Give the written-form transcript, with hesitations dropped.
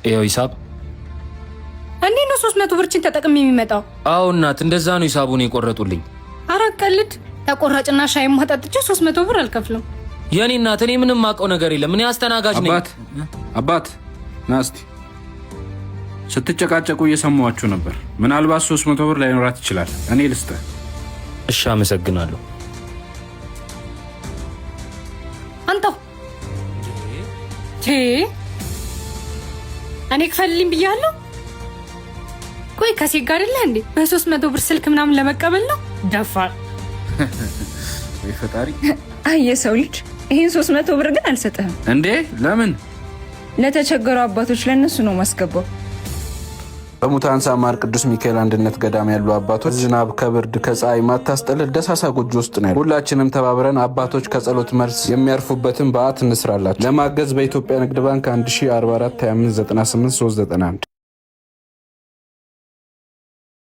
ይኸው ሂሳብ። እንዴት ነው 300 ብርችን ተጠቅሜ የሚመጣው? አዎ እናት፣ እንደዛ ነው ሂሳቡን የቆረጡልኝ። አራት ቀልድ ተቆራጭና ሻይ ማጣጥቼ 300 ብር አልከፍልም። የኔ እናት፣ እኔ ምንም ማውቀው ነገር የለም። እኔ አስተናጋጅ ነኝ። አባት ናስቲ ስትጨቃጨቁ እየሰማኋችሁ ነበር። ምናልባት 300 ብር ላይኖራት ይችላል። እኔ ልስጥህ። እሺ፣ አመሰግናለሁ። አንተው እኔ ክፈልልኝ ብያለሁ። ቆይ ከሴት ጋር አይደለ እንዴ? በ300 ብር ስልክ ምናምን ለመቀበል ነው? ደፋር ወይ ፈጣሪ። አየ ሰው ልጅ ይሄን 300 ብር ግን አልሰጥህም። እንዴ ለምን? ለተቸገሩ አባቶች ለነሱ ነው ማስገባው። በሙታንሳ ማር ቅዱስ ሚካኤል አንድነት ገዳም ያሉ አባቶች ዝናብ ከብርድ ከፀሐይ ማታስጠልል ደሳሳ ጎጆ ውስጥ ነው። ሁላችንም ተባብረን አባቶች ከጸሎት መልስ የሚያርፉበትን በዓት እንስራላቸው። ለማገዝ በኢትዮጵያ ንግድ ባንክ 1044 2598 391